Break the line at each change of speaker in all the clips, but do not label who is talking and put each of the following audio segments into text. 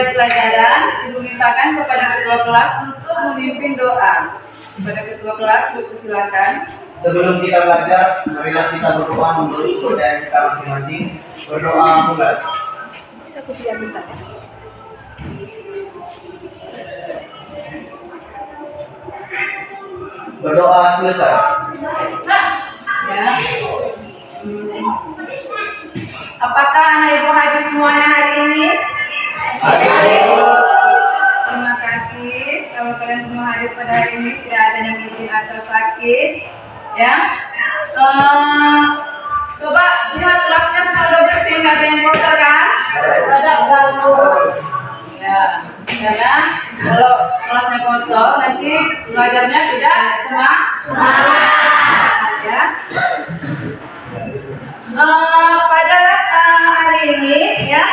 memulai pelajaran, Ibu mintakan kepada ketua kelas untuk memimpin doa. Kepada ketua kelas, Ibu silakan.
Sebelum kita belajar, marilah kita berdoa menurut kepercayaan kita masing-masing. Berdoa mulai.
Bisa aku tidak minta?
Berdoa selesai.
Ya. Apakah anak ibu hadir semuanya hari ini?
Hadir.
Terima kasih. Kalau kalian semua hadir pada hari ini, tidak ada yang izin atau sakit, ya. Coba lihat kelasnya sudah bersih, nggak ada yang kotor kan? Ada ganggu. Ya, karena kalau kelasnya kotor, nanti belajarnya tidak semangat, ya. Pada hari ini, ya,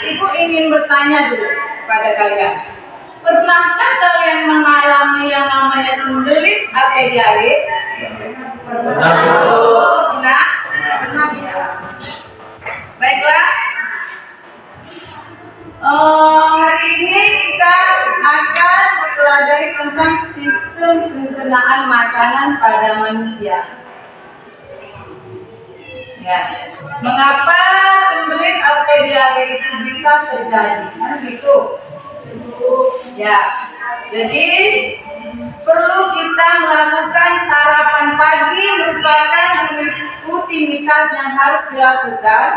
Ibu ingin bertanya dulu pada kalian. Pernahkah kalian mengalami yang namanya sembelit atau diare? Pernah? Pernah ya. Baiklah. Hari ini kita akan mempelajari tentang sistem pencernaan makanan pada manusia. Ya. Mengapa sembelit atau diare itu bisa terjadi? Kan gitu. Ya. Jadi perlu kita melakukan sarapan pagi merupakan rutinitas yang harus dilakukan.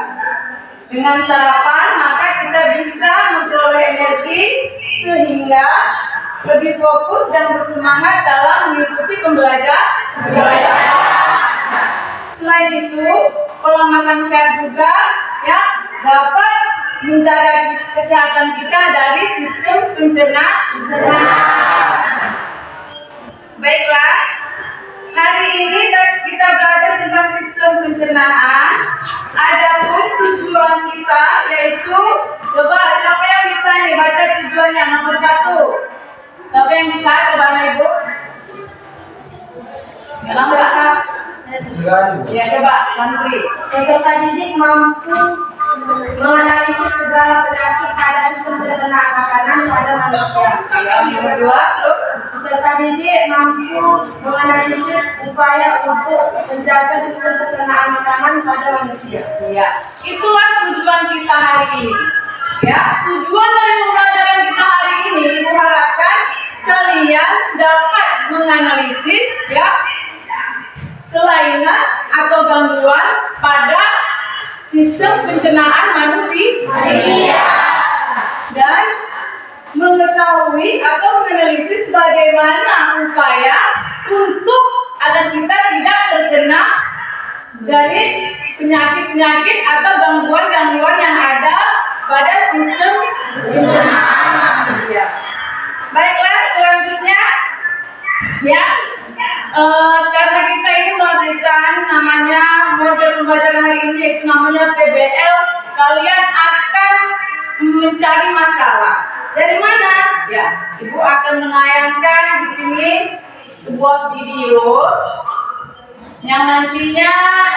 Dengan sarapan maka kita bisa memperoleh energi sehingga lebih fokus dan bersemangat dalam mengikuti pembelajaran. Selain itu, pola makan sehat juga ya dapat menjaga kesehatan kita dari sistem pencernaan. Baiklah, hari ini kita belajar tentang sistem pencernaan. Adapun tujuan kita yaitu, coba siapa yang bisa nih baca tujuannya nomor 1? Siapa yang bisa? Coba anak ibu. Ya coba santri.
Peserta didik mampu menganalisis segala penyakit pada sistem pencernaan makanan pada manusia.
Yang kedua, terus
Peserta didik mampu menganalisis upaya untuk menjaga sistem pencernaan makanan pada manusia.
ya, itulah tujuan kita hari ini. Ya, tujuan dari pembelajaran kita hari ini mengharapkan kalian dapat menganalisis ya kelainan atau gangguan pada sistem pencernaan manusia dan mengetahui atau menganalisis bagaimana upaya untuk agar kita tidak terkena dari penyakit-penyakit atau gangguan-gangguan yang ada pada sistem pencernaan manusia. Baiklah, selanjutnya ya. Karena kita ini melakukan namanya model pembelajaran hari ini yaitu namanya PBL, kalian akan mencari masalah. Dari mana? Ya, Ibu akan menayangkan di sini sebuah video yang nantinya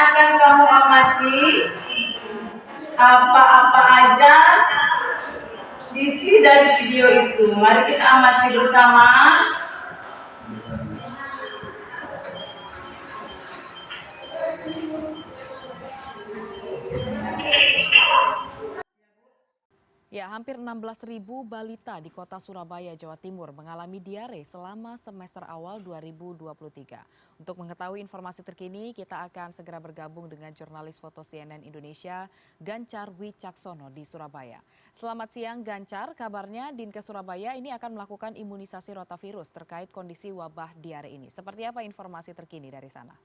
akan kamu amati apa-apa aja isi dari video itu. Mari kita amati bersama.
Ya, hampir 16.000 balita di kota Surabaya, Jawa Timur mengalami diare selama semester awal 2023. Untuk mengetahui informasi terkini, kita akan segera bergabung dengan jurnalis foto CNN Indonesia, Gancar Wicaksono di Surabaya. Selamat siang Gancar, kabarnya Dinkes Surabaya ini akan melakukan imunisasi rotavirus terkait kondisi wabah diare ini. Seperti apa informasi terkini dari sana?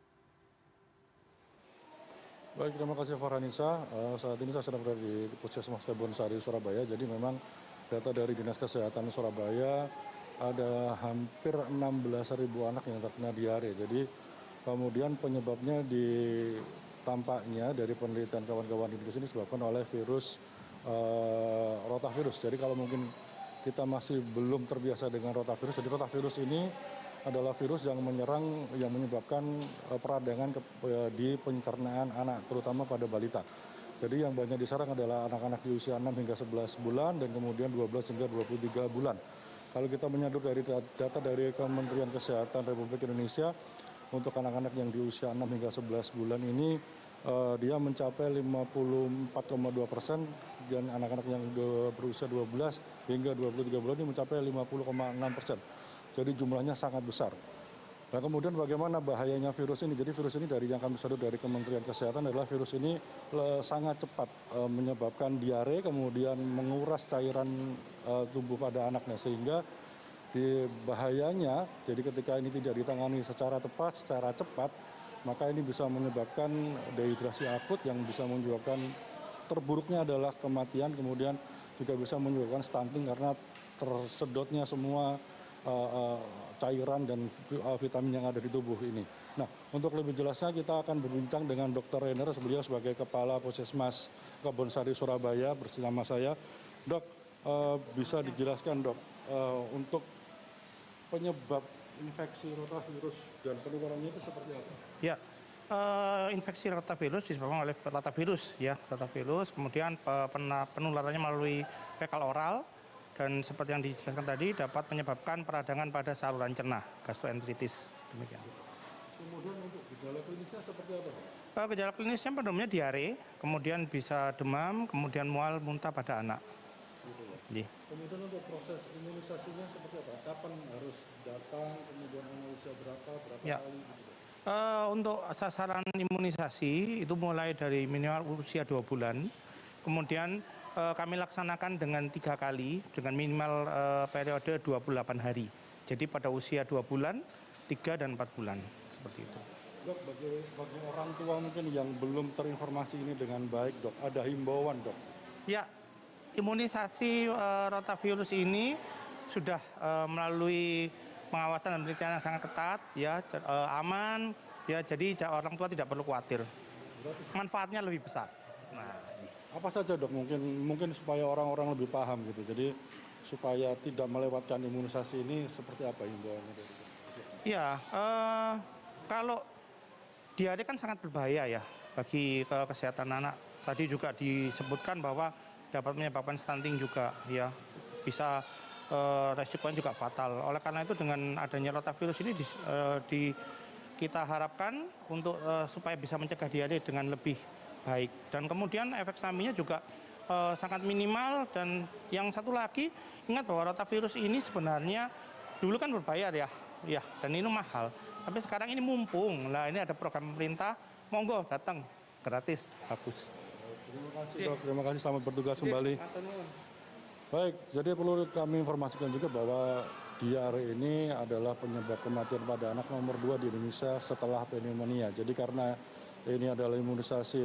Baik, terima kasih Farhanisa. Saat ini saya sedang berada di Puskesmas Kebonsari, Surabaya. Jadi memang data dari Dinas Kesehatan Surabaya ada hampir 16.000 anak yang terkena diare. Jadi kemudian penyebabnya tampaknya dari penelitian kawan-kawan di sini disebabkan oleh virus rotavirus. Jadi kalau mungkin kita masih belum terbiasa dengan rotavirus, jadi rotavirus ini adalah virus yang menyebabkan peradangan di pencernaan anak, terutama pada balita. Jadi yang banyak diserang adalah anak-anak di usia 6 hingga 11 bulan dan kemudian 12 hingga 23 bulan. Kalau kita menyadut dari data dari Kementerian Kesehatan Republik Indonesia, untuk anak-anak yang di usia 6 hingga 11 bulan ini dia mencapai 54,2% dan anak-anak yang berusia 12 hingga 23 bulan ini mencapai 50,6%. Jadi jumlahnya sangat besar. Nah kemudian bagaimana bahayanya virus ini? Jadi virus ini dari yang kami sadar dari Kementerian Kesehatan adalah virus ini sangat cepat menyebabkan diare, kemudian menguras cairan tubuh pada anaknya sehingga bahayanya, jadi ketika ini tidak ditangani secara tepat, secara cepat, maka ini bisa menyebabkan dehidrasi akut yang bisa menyebabkan terburuknya adalah kematian, kemudian juga bisa menyebabkan stunting karena tersedotnya semua cairan dan vitamin yang ada di tubuh ini. Nah, untuk lebih jelasnya kita akan berbincang dengan Dr. Renner, beliau sebagai Kepala Puskesmas Kebonsari Surabaya bersama saya. Dok, bisa dijelaskan dok, untuk penyebab infeksi rotavirus dan penularannya itu seperti apa?
Ya, infeksi rotavirus disebabkan oleh rotavirus, ya, rotavirus. Kemudian penularannya melalui fekal oral dan seperti yang dijelaskan tadi dapat menyebabkan peradangan pada saluran cerna, gastroenteritis. Demikian.
Kemudian untuk gejala klinisnya seperti apa?
Gejala klinisnya pada umumnya diare, kemudian bisa demam, kemudian mual, muntah pada anak.
Gitu ya? Kemudian untuk proses imunisasinya seperti apa? Kapan harus datang, kemudian usia berapa
Ya.
kali? Gitu?
Untuk sasaran imunisasi itu mulai dari minimal usia 2 bulan, kemudian kami laksanakan dengan 3 kali dengan minimal periode 28 hari. Jadi pada usia 2 bulan, 3 dan 4 bulan, seperti itu.
Dok, bagi orang tua mungkin yang belum terinformasi ini dengan baik dok, ada himbauan dok?
Ya, imunisasi rotavirus ini sudah melalui pengawasan dan penelitian yang sangat ketat, ya, aman, ya, jadi orang tua tidak perlu khawatir. Manfaatnya lebih besar. Nah,
apa saja dok mungkin supaya orang-orang lebih paham gitu, jadi supaya tidak melewatkan imunisasi ini seperti apa himbauannya?
ya, kalau diare kan sangat berbahaya ya bagi kesehatan anak. Tadi juga disebutkan bahwa dapat menyebabkan stunting juga, ya, bisa resikonya juga fatal. Oleh karena itu dengan adanya rotavirus ini kita harapkan untuk supaya bisa mencegah diare dengan lebih baik. Dan kemudian efek sampingnya juga sangat minimal. Dan yang satu lagi, ingat bahwa rotavirus ini sebenarnya dulu kan berbayar ya, dan ini mahal. Tapi sekarang ini mumpung, lah ini ada program pemerintah, monggo datang gratis, bagus.
Terima kasih dok, terima kasih, selamat bertugas kembali. Baik, jadi perlu kami informasikan juga bahwa diare ini adalah penyebab kematian pada anak nomor 2 di Indonesia setelah pneumonia. Jadi karena ini adalah imunisasi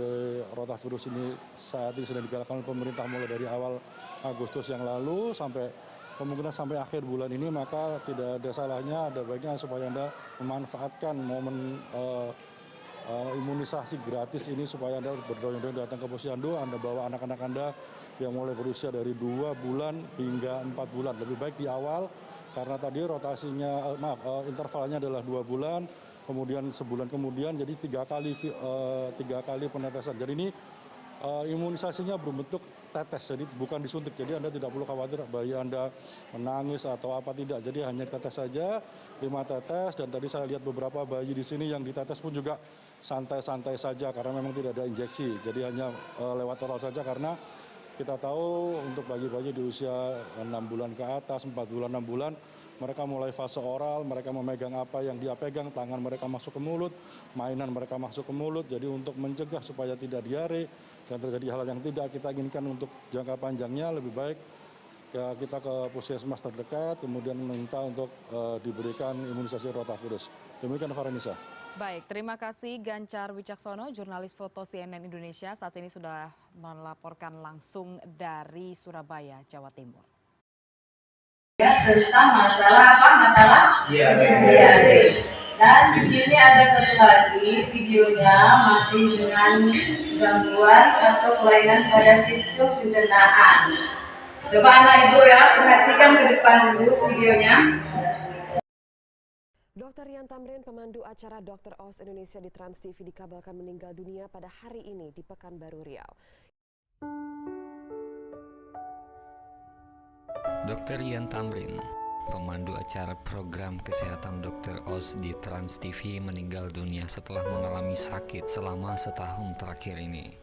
rotavirus ini saat ini sedang digalakkan oleh pemerintah mulai dari awal Agustus yang lalu sampai kemungkinan sampai akhir bulan ini, maka tidak ada salahnya, ada baiknya supaya Anda memanfaatkan momen imunisasi gratis ini supaya Anda berdondong-dondong datang ke Posyandu, Anda bawa anak-anak Anda yang mulai berusia dari 2 bulan hingga 4 bulan. Lebih baik di awal karena tadi rotasinya, intervalnya adalah 2 bulan, kemudian sebulan kemudian jadi 3 kali penetesan. Jadi ini imunisasinya berbentuk tetes, jadi bukan disuntik. Jadi Anda tidak perlu khawatir bayi Anda menangis atau apa, tidak. Jadi hanya tetes saja, 5 tetes. Dan tadi saya lihat beberapa bayi di sini yang ditetes pun juga santai-santai saja karena memang tidak ada injeksi. Jadi hanya lewat oral saja karena kita tahu untuk bayi-bayi di usia 6 bulan ke atas, 4 bulan, 6 bulan, mereka mulai fase oral, mereka memegang apa yang dia pegang, tangan mereka masuk ke mulut, mainan mereka masuk ke mulut. Jadi untuk mencegah supaya tidak diare dan terjadi hal yang tidak kita inginkan untuk jangka panjangnya, lebih baik kita ke puskesmas terdekat, kemudian minta untuk diberikan imunisasi rotavirus. Demikian Farhanisa.
Baik, terima kasih Gancar Wicaksono, jurnalis foto CNN Indonesia, saat ini sudah melaporkan langsung dari Surabaya, Jawa Timur.
Tentang masalah diare. Dan di sini ada satu lagi videonya masih dengan gangguan atau kelainan pada sistem pencernaan. Coba anak ibu ya, perhatikan ke depan dulu videonya.
Dr. Rian Tamrin, pemandu acara Dr. Oz Indonesia di Trans TV, dikabarkan meninggal dunia pada hari ini di Pekanbaru Riau.
Dr. Rian Tamrin, pemandu acara program kesehatan Dr. Oz di Trans TV, meninggal dunia setelah mengalami sakit selama setahun terakhir ini.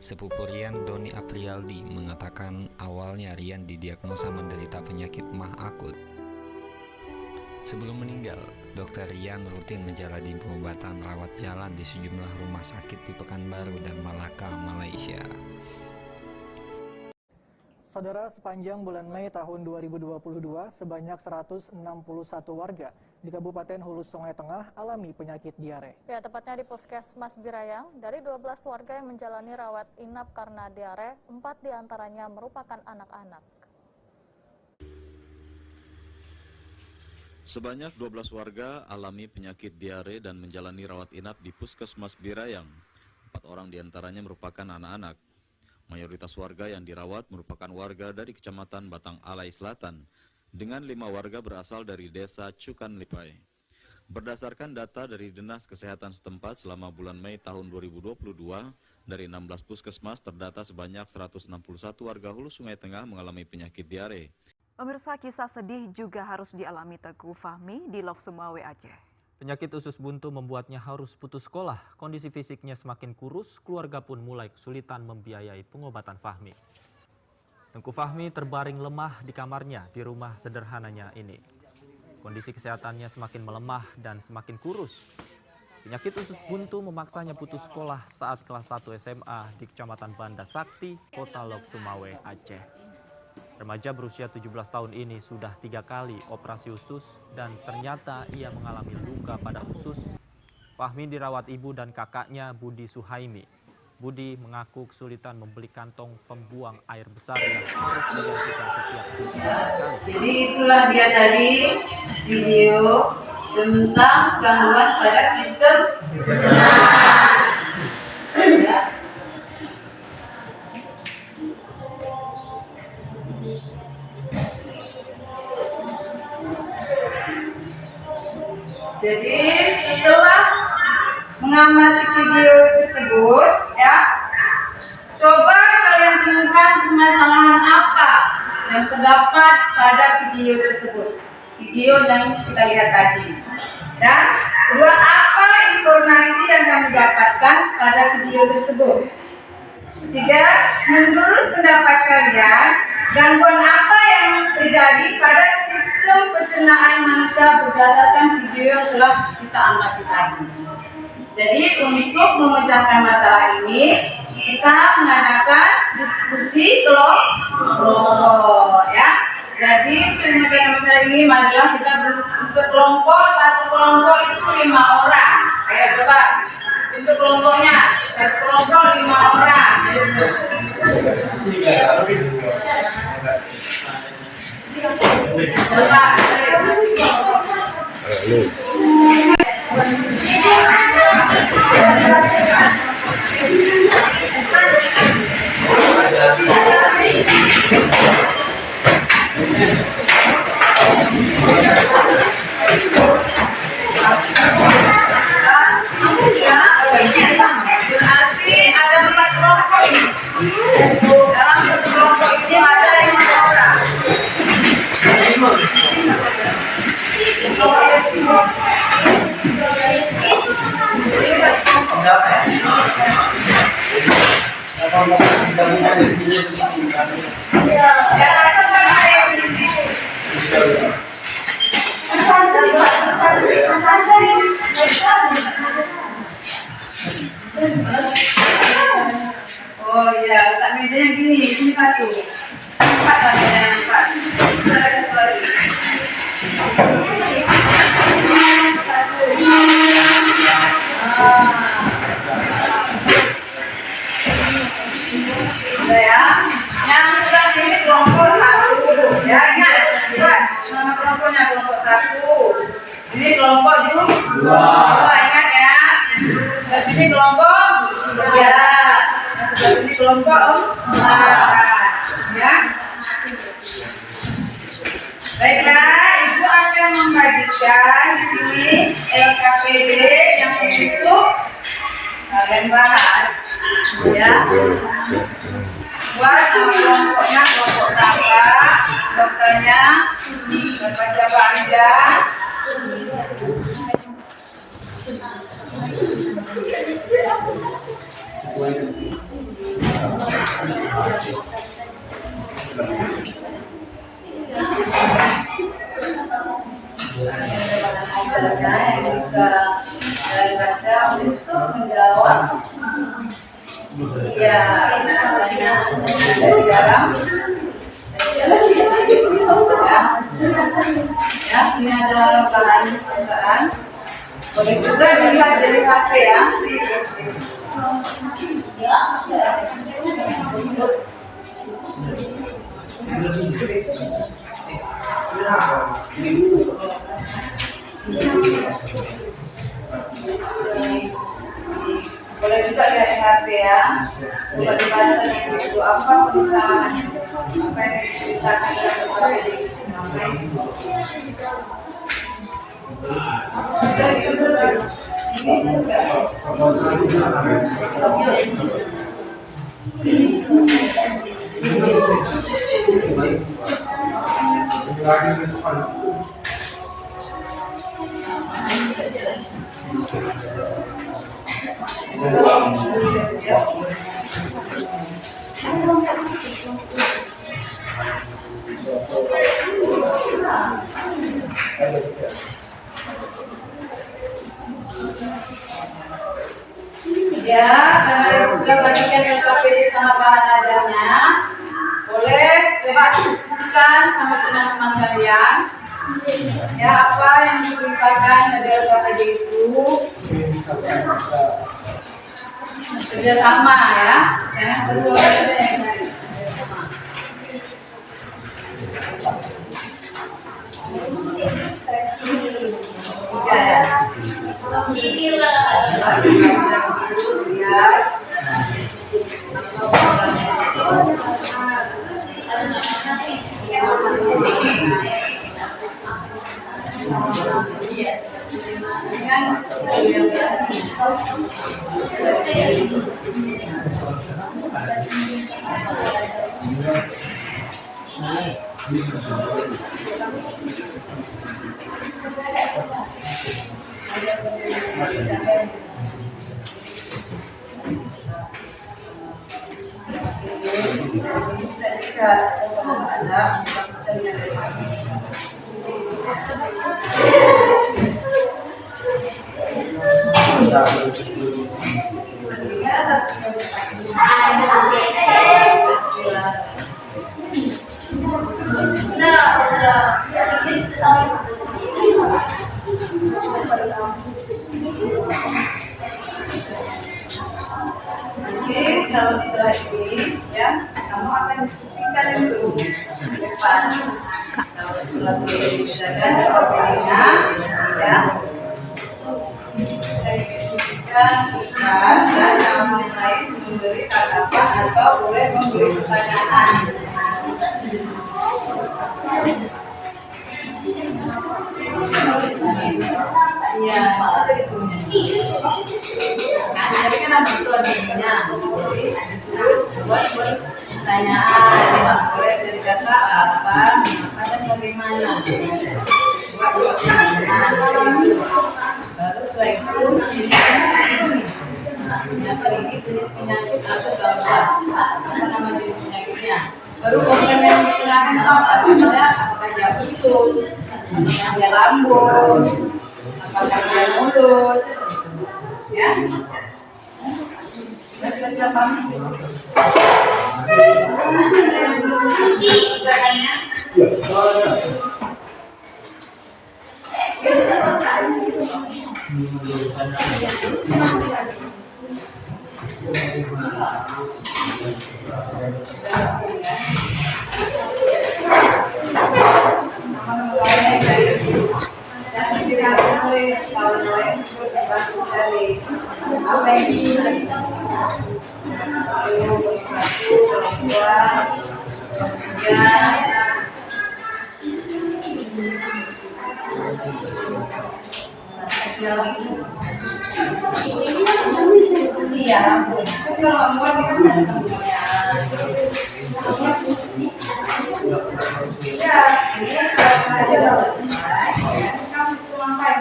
Sepupu Rian, Doni Aprialdi, mengatakan awalnya Rian didiagnosa menderita penyakit MAH akut. Sebelum meninggal, Dr. Rian rutin menjalani pengobatan rawat jalan di sejumlah rumah sakit di Pekanbaru dan Malaka, Malaysia.
Saudara, sepanjang bulan Mei tahun 2022, sebanyak 161 warga di Kabupaten Hulu Sungai Tengah alami penyakit diare.
Ya, tepatnya di Puskesmas Birayang, dari 12 warga yang menjalani rawat inap karena diare, 4 diantaranya merupakan anak-anak.
Sebanyak 12 warga alami penyakit diare dan menjalani rawat inap di Puskesmas Birayang. 4 orang diantaranya merupakan anak-anak. Mayoritas warga yang dirawat merupakan warga dari Kecamatan Batang Alai Selatan, dengan 5 warga berasal dari Desa Cukan Lipai. Berdasarkan data dari Dinas Kesehatan setempat, selama bulan Mei tahun 2022, dari 16 puskesmas terdata sebanyak 161 warga Hulu Sungai Tengah mengalami penyakit diare.
Pemirsa, kisah sedih juga harus dialami Teguh Fahmi di Lok Sumawe, Aceh.
Penyakit usus buntu membuatnya harus putus sekolah. Kondisi fisiknya semakin kurus, keluarga pun mulai kesulitan membiayai pengobatan Fahmi. Tengku Fahmi terbaring lemah di kamarnya di rumah sederhananya ini. Kondisi kesehatannya semakin melemah dan semakin kurus. Penyakit usus buntu memaksanya putus sekolah saat kelas 1 SMA di Kecamatan Banda Sakti, Kota Lok Sumawe, Aceh. Remaja berusia 17 tahun ini sudah 3 kali operasi usus dan ternyata ia mengalami luka pada usus. Fahmi dirawat ibu dan kakaknya Budi Suhaimi. Budi mengaku kesulitan membeli kantong pembuang air besar yang harus digantikan setiap 7 hari sekali.
Jadi itulah dia tadi video tentang gangguan pada sistem pencernaan. Ya. Jadi setelah mengamati video tersebut, ya, coba kalian temukan permasalahan apa yang terdapat pada video tersebut, video yang kita lihat tadi. Dan kedua, apa informasi yang kami dapatkan pada video tersebut. Ketiga, menurut pendapat kalian, gangguan apa yang terjadi pada sistem pencernaan manusia berdasarkan video yang telah kita amati tadi. Jadi untuk memecahkan masalah ini, kita mengadakan diskusi kelompok, ya. Jadi untuk memecahkan masalah ini, marilah kita untuk kelompok, satu kelompok itu 5 orang. Ayo coba. Untuk kelompoknya, satu kelompok 5 orang. Berarti ada 4 kelompok ini. Dalam satu kelompok ini ada 5 orang. Oh iya, letak mejanya gini, ini satu. 4 lagi yang 4. Ada satu lagi. Sudah ya. Yang sebelah sini kelompok 1. Ya, ingat. Lihat nama kelompoknya kelompok 1. Ini kelompok 2. Ingat ya. Sebelah sini kelompok 3. Yang sebelah sini kelompok 4. Ya. Baiklah, Ibu akan membagikan di sini LKPD yang untuk kalian bahas ya. Buat kelompoknya kelompok berapa, dokternya Bapak siapa aja. Yang bisa baca untuk menjawab. Iya, sekarang ya, ini ada perusahaan. Boleh juga dilihat dari HP ya. Boleh juga dari HP ya. Boleh dibaca itu apa tulisan, apa yang diceritakan kepada ya, karena sudah bagikan LKPD sama bahan ajarnya, boleh coba diskusikan sama teman-teman kalian. Ya, apa yang diperlukan dari LKPD itu kerjasama ya, jangan satu orang saja yang cari. Tiga ya. Bisa dilihat kalau ada bisa lihat. Nanti kalau setelah ini ya kamu akan diskusikan itu di depan. Kalau setelah dibedakan LKPD-nya ya kita diskusikan depan dan kamu mulai memberi tanggapan atau boleh memberi pertanyaan. Iya, apa disuruhnya? Nah, jadi kan ada itu adanya. Buat pertanyaan, boleh dari kata apa dan bagaimana. Buat pertanyaan. Baru setelah itu apa ini jenis penyakit atau gangguan? Apa nama jenis penyakitnya? Baru problem yang dikenakan apa? Misalnya apakah dia usus, apakah dia lambung, apakah dia mulut, ya? Kira-kira paham? Kunci pertanyaannya? Iya langsung. Tapi kalau nggak muat kita bisa sambungnya. Ya, ini kalau ada kamu cuma sampai.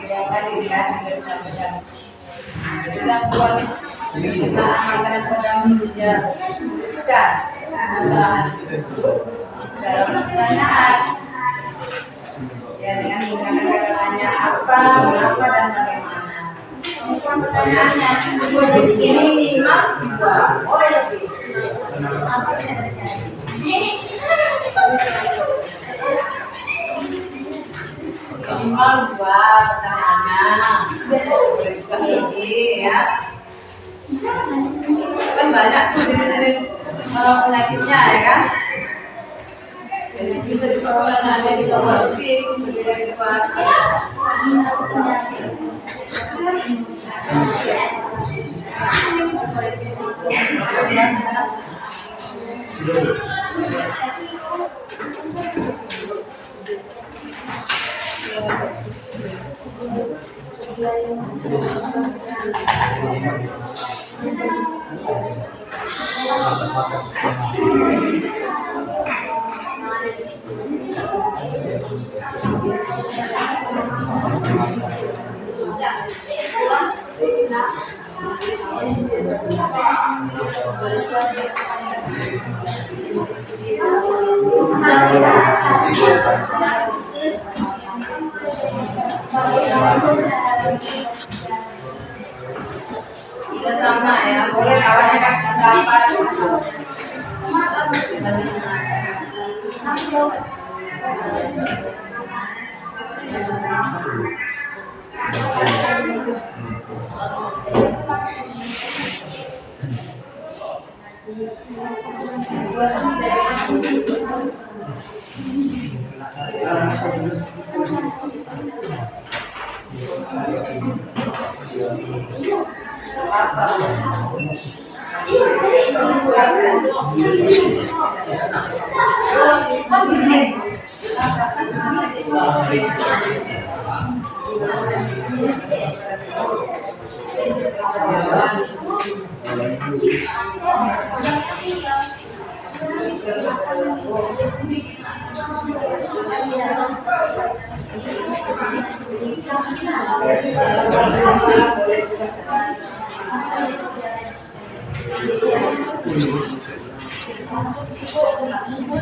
Yang tadi kan kita buat makanan pada manusia suka masalah dalam pertanyaan ya dengan menggunakan kata-katanya apa, mengapa dan bagaimana. Bukan pertanyaannya, jadi ini 5, 2, boleh lebih. Minimal 2 pertanyaannya, boleh juga ini ya. Kan banyak tuh jenis-jenis penyakitnya ya kan. Jadi bisa diperoleh hanya di nomor lebih berbeda-beda. Sudah sama ya, boleh kawannya kasih gambar.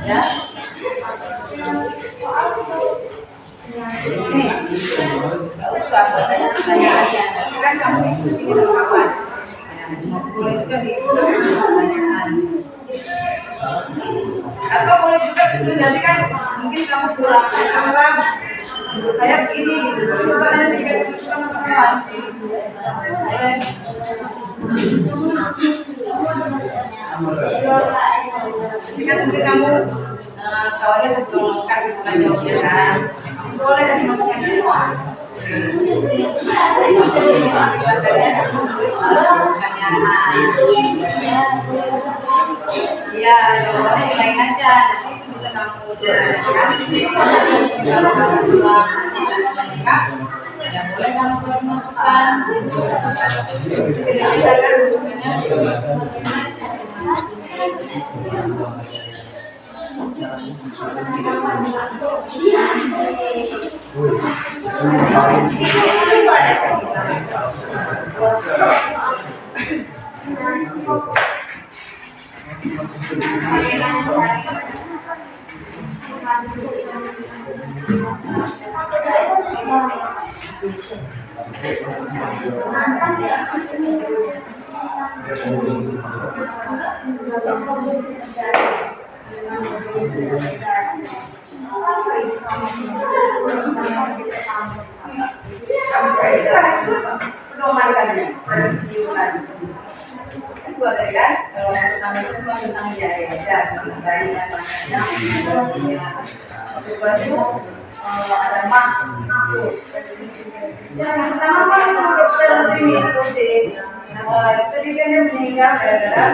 Ya. Sini. Enggak usah pertanyaan-pertanyaan. Kan kamu diskusi dengan kawan. Boleh juga pertanyaan. Atau boleh juga ditulis nanti kan mungkin kamu kurang apa kayak begini gitu. Coba nanti kasih sama kawan sih. Boleh. Jadi kan mungkin kamu kawannya tertolongkan bukan jawabnya kan. Boleh kasih masukan gitu. Ya, jawabannya yang lain aja. Nanti itu bisa kamu tanyakan. Kalau kamu pulang ya boleh kamu kasih masukan. Jadi kita kan masukannya. Dua tadi kan, kalau yang pertama itu cuma tentang diare aja, tentang bayi dan anaknya. Kedua itu ada mak. Yang pertama mak itu dokter ini posisi. Tadi kan dia meninggal gara-gara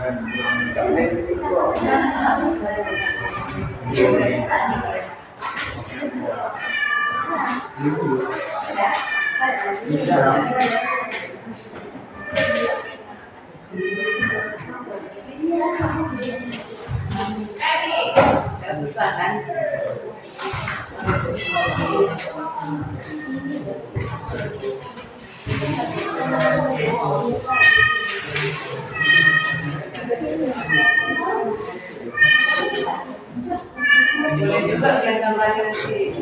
Gak susah kan? Boleh juga kita pelajari.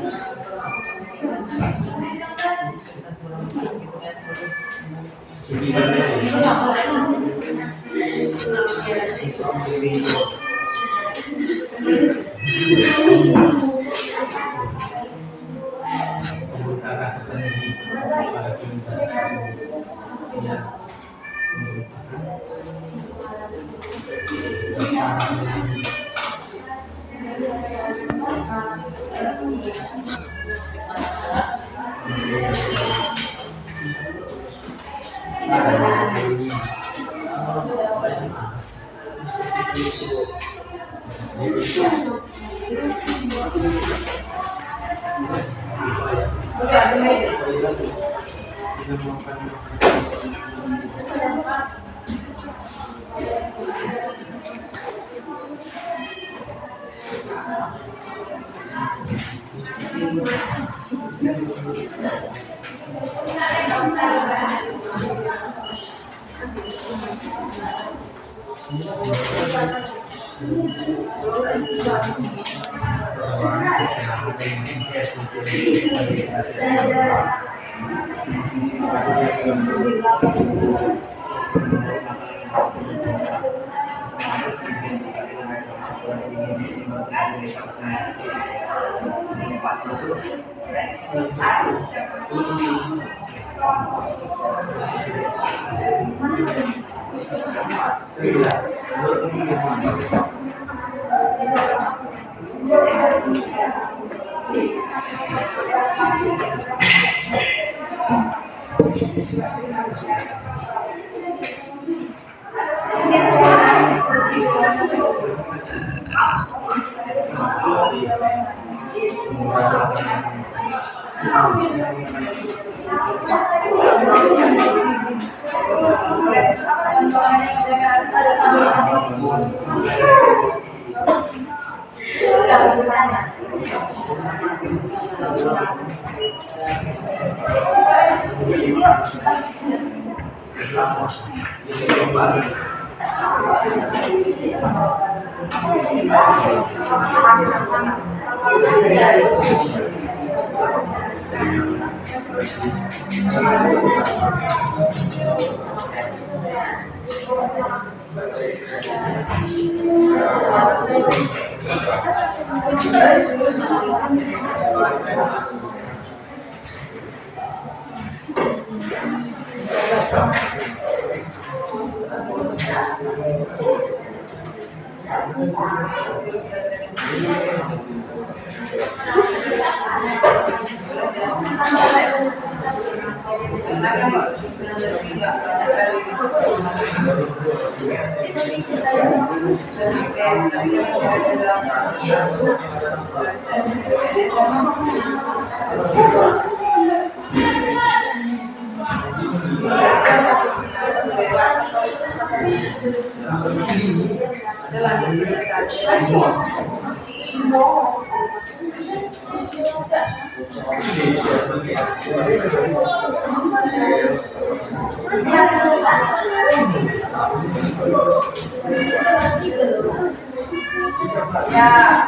Ya,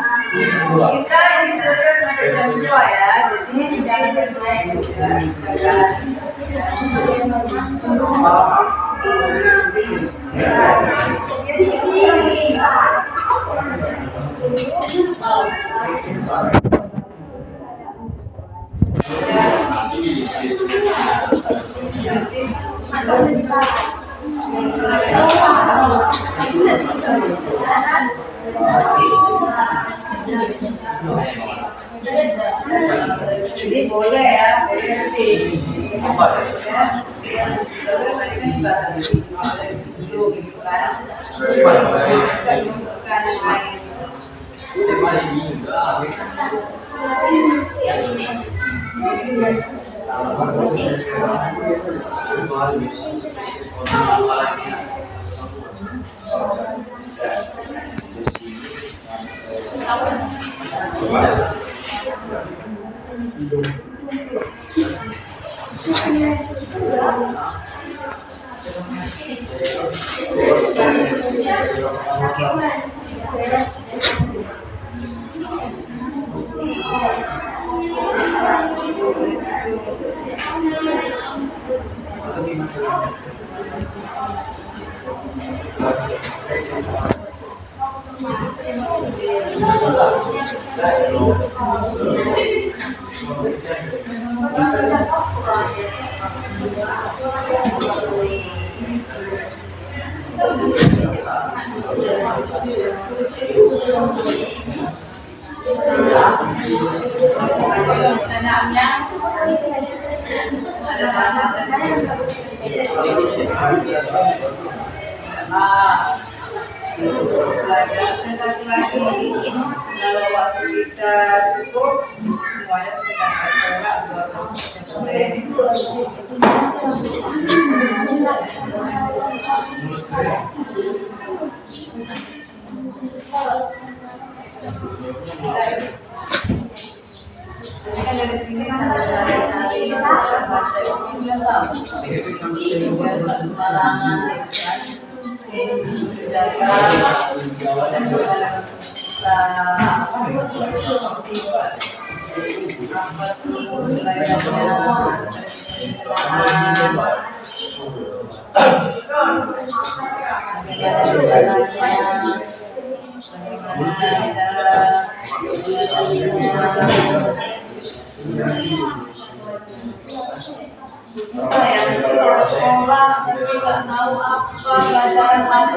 kita ini selesai sampai jam 2 ya, jadi jangan bermain jadi boleh ya, boleh nanti. kan. Masukkan air. Kalau waktu kita cukup, semuanya bisa dari sini sampai cari-cari saya sekolah tidak tahu apa pelajaran apa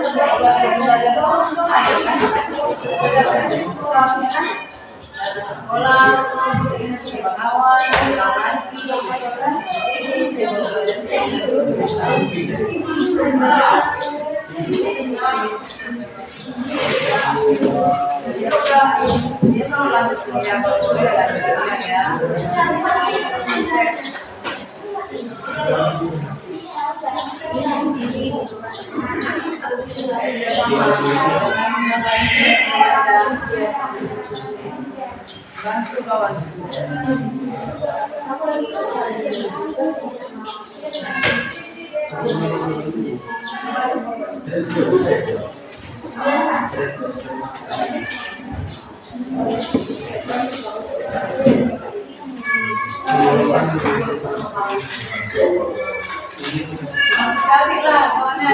bantu kawan. Sekali lah kawannya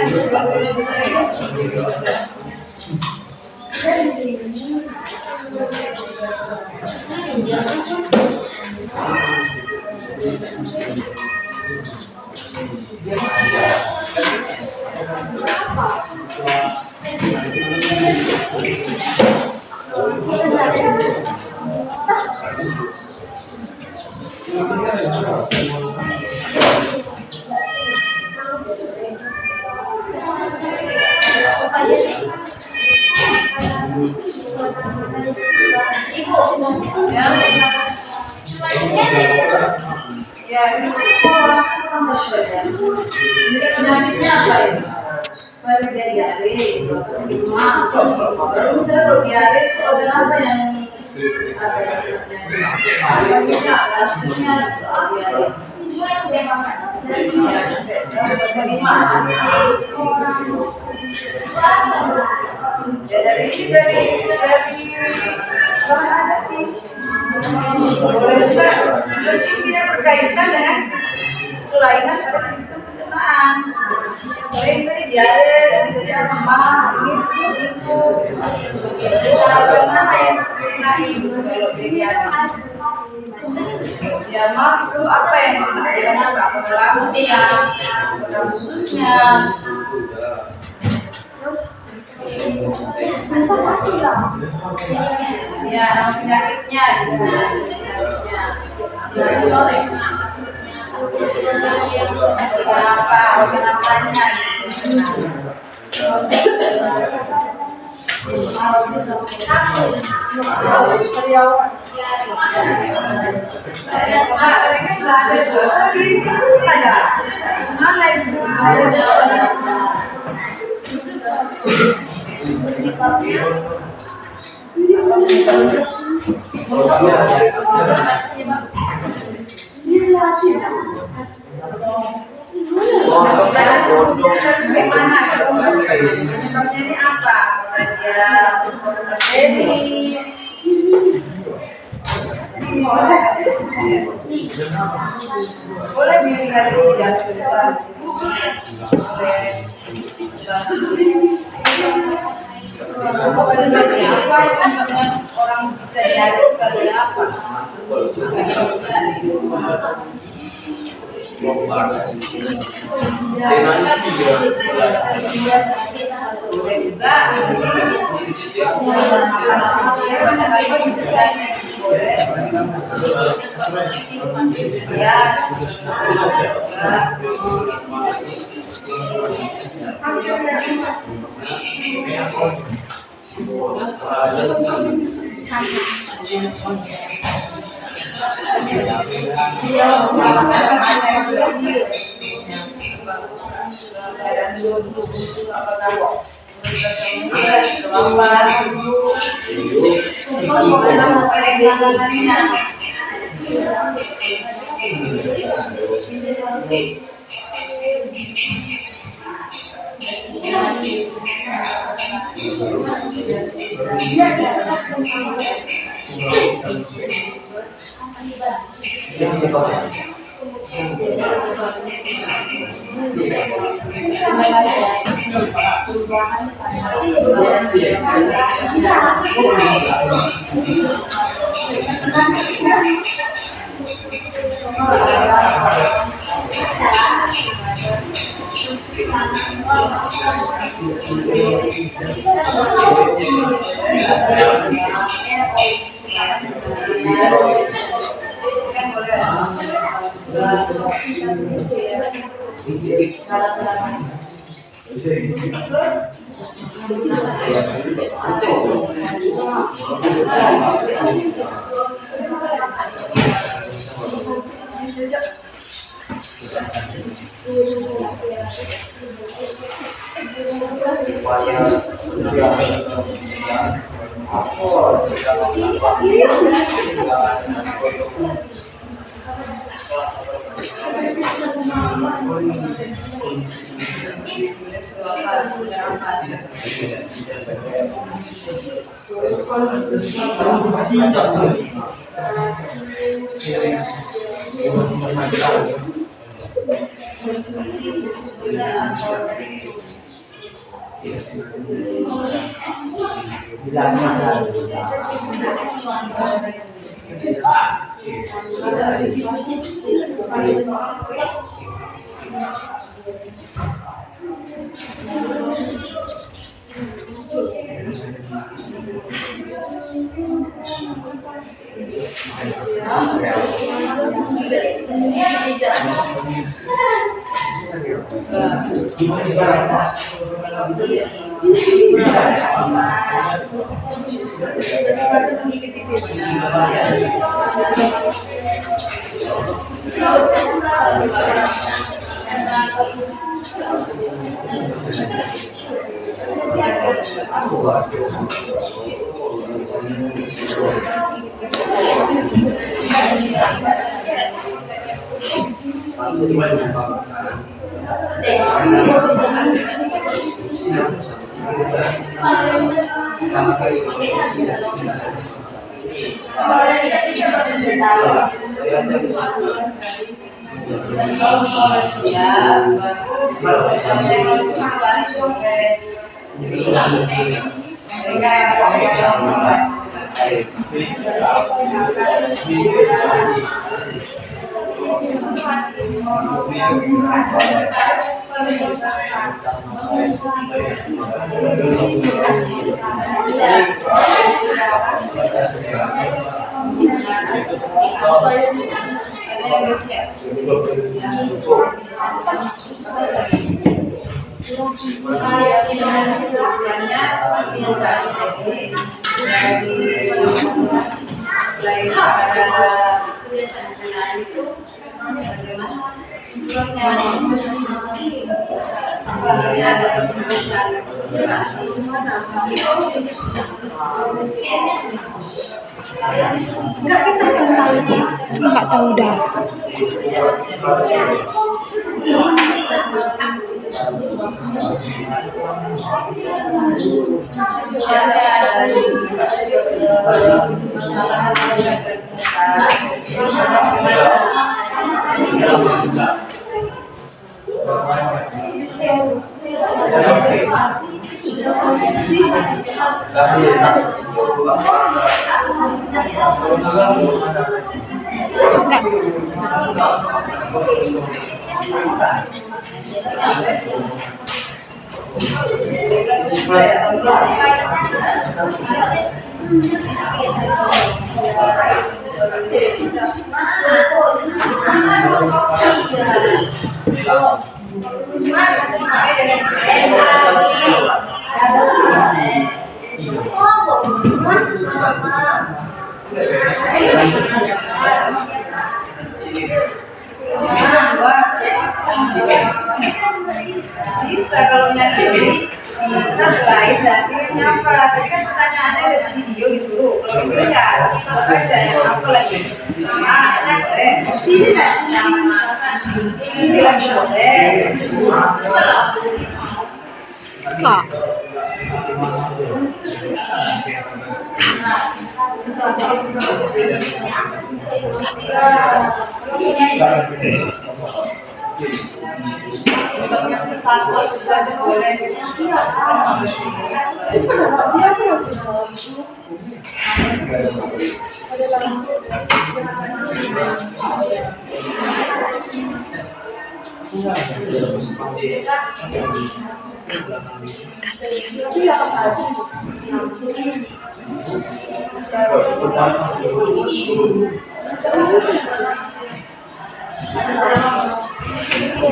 dari sini. Ya, ini penyakitnya apa ini? Baru dia diare, baru diare itu ada apa yang penyakitnya soal diare. Ya dari bahan aja sih. Boleh juga tidak berkaitan dengan kelainan pada sistem pencernaan. Selain tadi diare, tadi apa itu karena yang digunakan kalau diare. Diamah itu apa yang digunakan sama lambungnya, pada khususnya. Ya, penyakitnya kenapanya gitu. Bagaimana? Penyebabnya ini apa? Boleh dilihat di dalam apa yang orang bisa jadi karena apa? tujuannya pasti juga dari selain pada kebiasaan itu bagaimana tujuannya ada kebiasaan
Enggak, kita kenal ini. Enggak tahu dah.
Bisa kalau nyanyi bisa selain dari siapa? Tadi kan pertanyaannya dari video disuruh. Kalau itu ya kita saja yang apa lagi? Nama boleh. Ini lagi boleh.
Kak.
Satu itu aja boleh.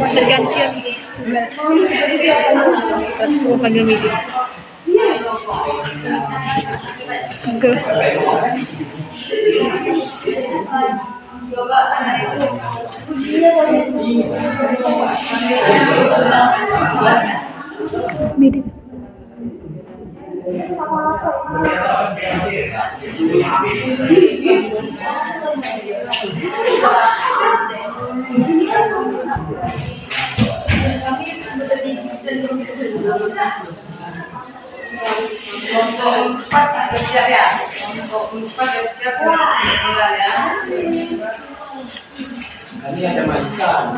Tergantian suruh panggil meeting. Meeting.
Pas ada siap ya. Pas ada siap ya.
Kami ada Maisa.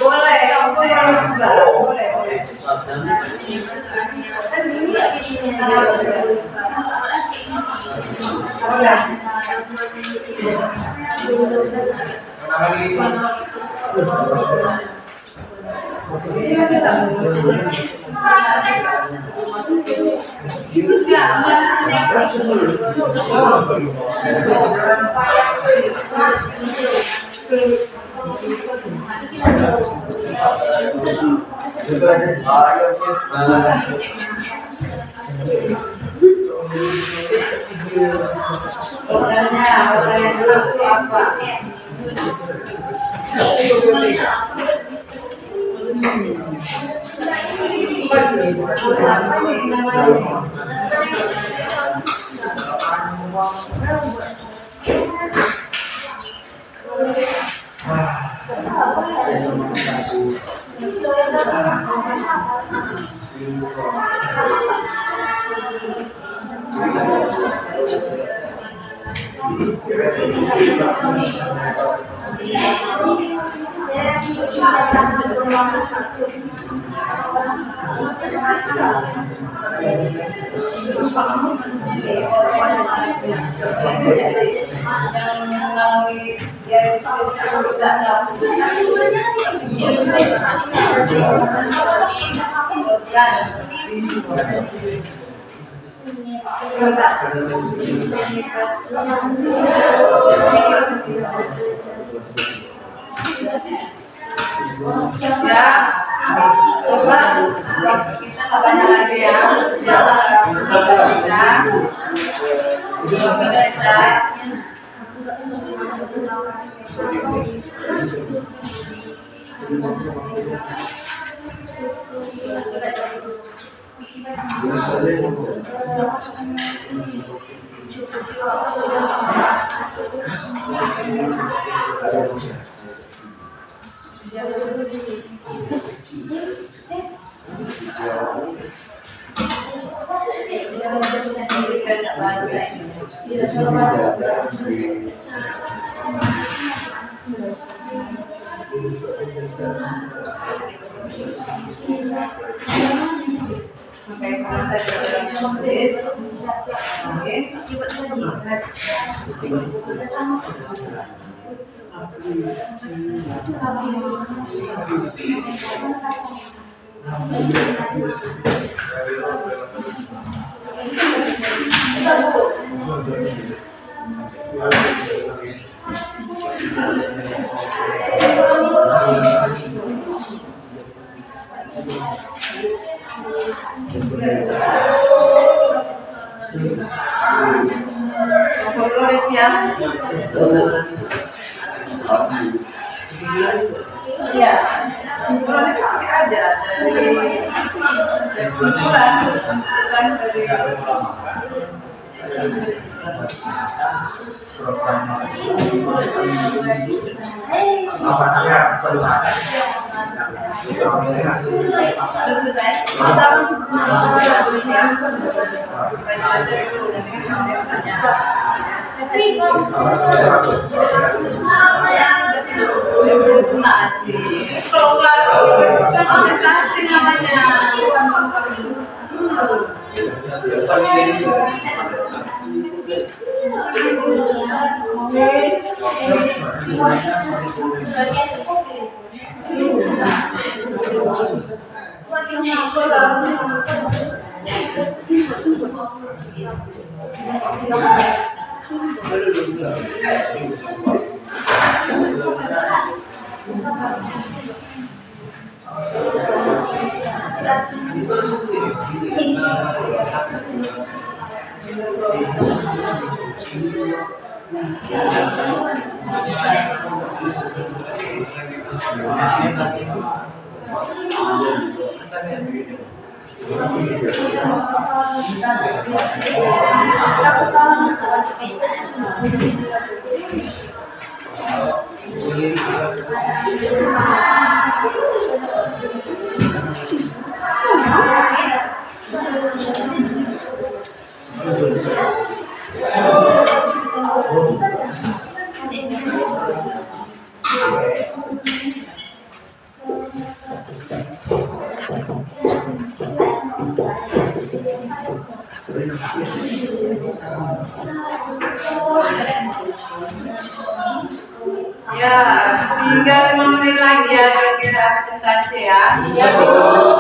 Boleh, juga. Boleh. Orangnya dulu apa? Ya, coba waktu kita nggak banyak lagi ya. Flores ya. Iya, simpulannya pasti aja dari simpulan dari kalau nggak kasih namanya. Ya, tinggal 5 menit lagi ya kita presentasi ya. Yang ditunggu.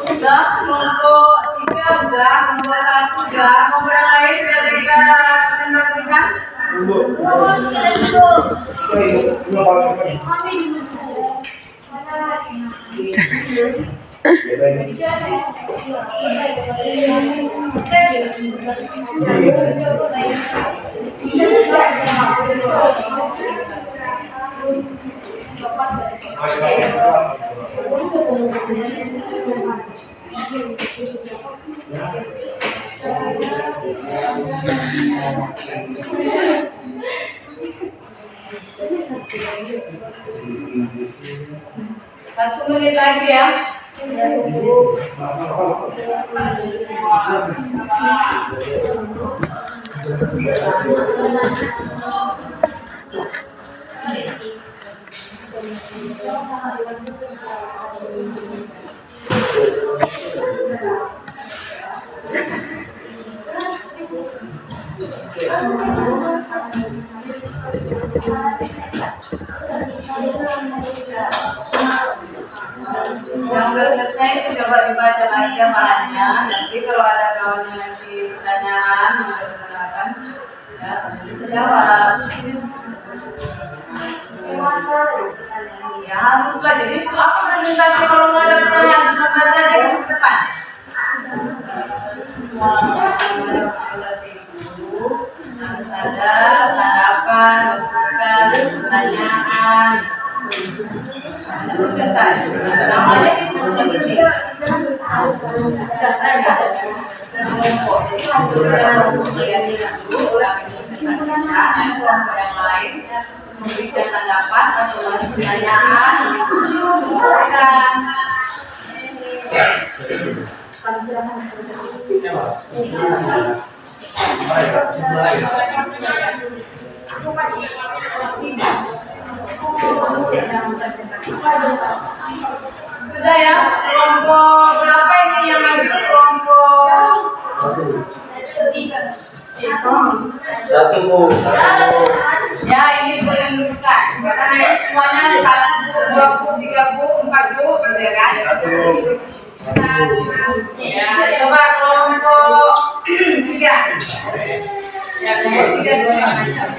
Udah, kelompok 3 udah, kelompok 1 udah, kelompok yang lain biar kita presentasikan. Satu menit lagi ya. Yang udah selesai itu coba dibaca lagi amalannya. Nanti kalau ada kawan yang ngasih pertanyaan, silakan ya bisa jawab. Ya haruslah. Jadi itu apa presentasi kalau nggak ada pertanyaan cuma baca aja ke depan. Presentasi itu harus ada tanggapan, masukan, pertanyaan. Presentasi. Namanya disebut isi. Kelompok. Jadi hasil penelitian dulu dan kelompok yang lain memberikan tanggapan atau pertanyaan sudah ya, kelompok berapa ini yang maju? Kelompok
Satu, Bu.
ya, ini boleh menunjukkan karena ini semuanya 1, 2, 3, 4 berbeda kan? Ya, coba kelompok 3. Ya, kelompok 3 dulu macam.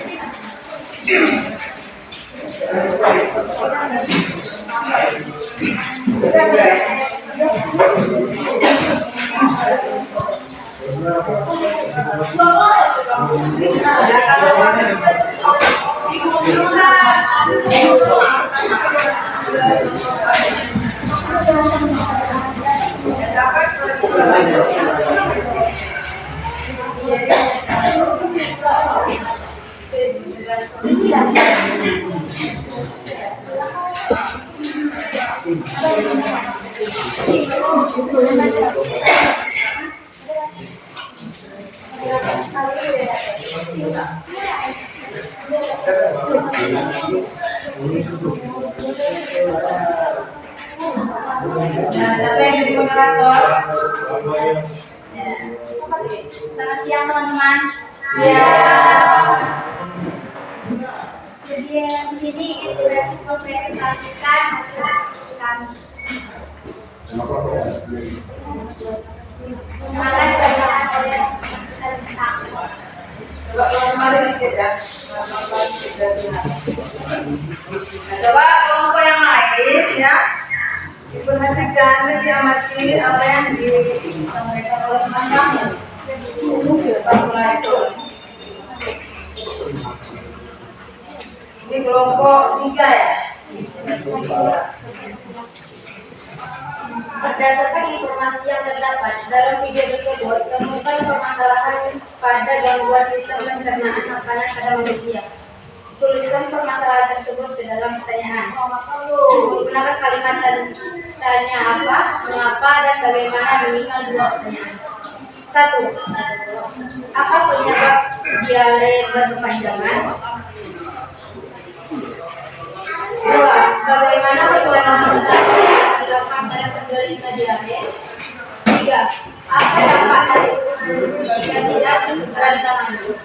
Siapa yang jadi moderator?
Selamat siang teman-teman.
Siap.
Jadi di sini kita mempresentasikan hasil kami. Kemarin kebanyakan oleh
Mari dikit ya. Coba kelompok yang lain ya. Diperhatikan dan diamati apa yang disampaikan oleh teman kamu. Mulai itu. Ini kelompok 3 ya.
Berdasarkan informasi yang terdapat dalam video tersebut, temukan permasalahan pada gangguan sistem pencernaan makanan pada manusia. Tuliskan permasalahan tersebut ke dalam pertanyaan. Menggunakan kalimat tanya apa, mengapa, dan bagaimana minimal 2 pertanyaan. 1. Apa penyebab diare berkepanjangan? 2. Bagaimana pertolongan pertama yang dilakukan pada penderita diare? 3. Apa dampak dari urut jika tidak segera ditangani?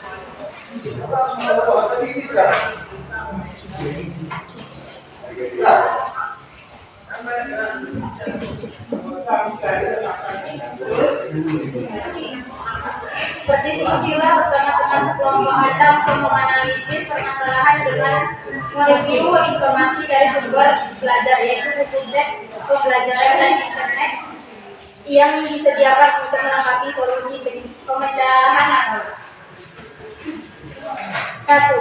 Berdiskusilah bersama teman sekelompok Anda untuk menganalisis permasalahan dengan mereview informasi dari sumber belajar, yaitu buku teks, pembelajaran, dan internet yang disediakan untuk melengkapi solusi pemecahan akal. 1.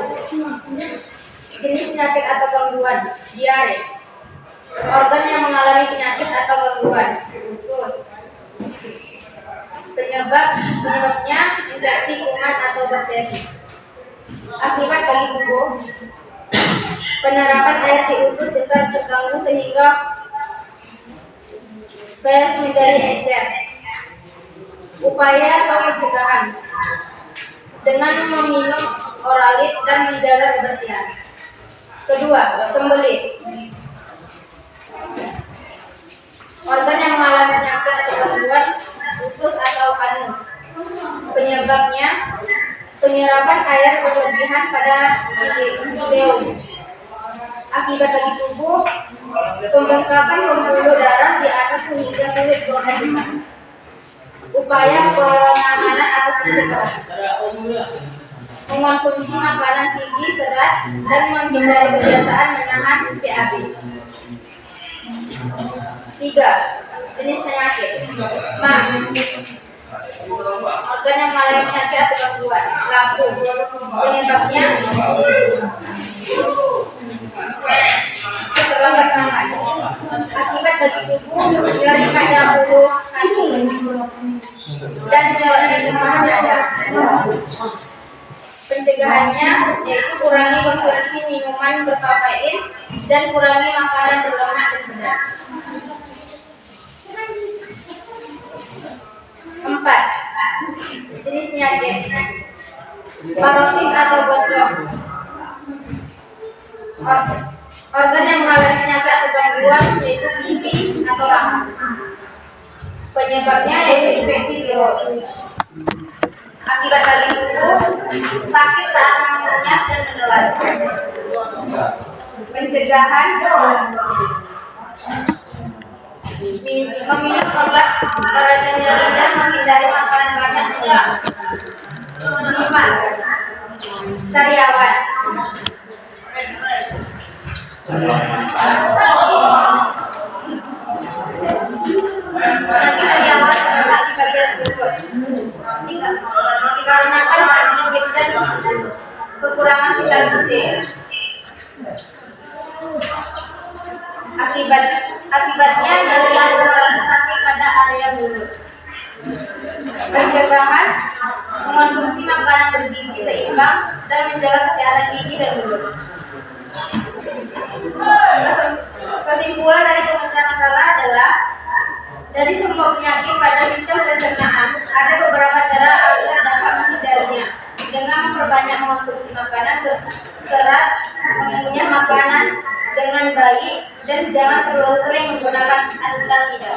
Jenis penyakit atau gangguan diare. Organ yang mengalami penyakit atau gangguan usus. Penyebabnya infeksi kuman atau bakteri. Akibat bagi tubuh, penerapan air di usus besar terganggu sehingga feses menjadi encer. Upaya atau pencegahan dengan meminum oralit dan menjaga kebersihan. Kedua, sembelit. Organ yang mengalami penyakit atau gangguan usus atau anus. Penyebabnya penyerapan air berlebihan pada ileum. Akibat bagi tubuh, pembengkakan pembuluh darah di atas sehingga kulit berlubang. Upaya penanganan atau pencegahan. Mengonsumsi makanan tinggi serat dan menghindari kebiasaan menahan PAB. 3. Jenis penyakit. Organ yang mengalami penyakit atau gangguan. Lambung. Penyebabnya bagi tubuh dari pada ulu hati dan jalan di tengah dada. Pencegahannya yaitu kurangi konsumsi minuman berkafein dan kurangi makanan berlemak dan pedas. 4. Jenis penyakit parosis atau gondok. Organ yang mengalami penyakit atau gangguan yaitu pipi atau rahang. Penyebabnya yaitu infeksi virus. Akibat hal itu, sakit saat mengunyah dan menelan. Pencegahan meminum obat peredam nyeri dan menghindari makanan banyak lemak. 5. Sariawan. Penyakit sariawan terletak di bagian perut. Dikarenakan penyakit dan kekurangan vitamin C. Akibatnya nyeri dan sakit pada area mulut. Pencegahan mengonsumsi makanan bergizi seimbang dan menjaga kesehatan gigi dan mulut. Kesimpulan dari pemecah masalah adalah dari semua penyakit pada sistem pencernaan ada beberapa cara agar dapat menghindarinya dengan memperbanyak mengonsumsi makanan berserat, mengunyah makanan dengan baik, dan jangan terlalu sering menggunakan antasida.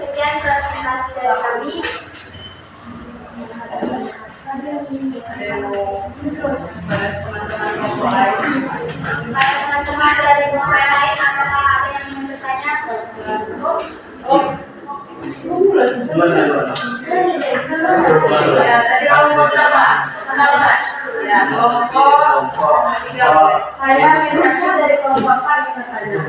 Sekian presentasi dari kami. Teman-teman dari kelompok yang lain, apakah ada yang ingin bertanya?
Tadi kelompok berapa? Ya, saya biasanya dari kelompok pas katanya.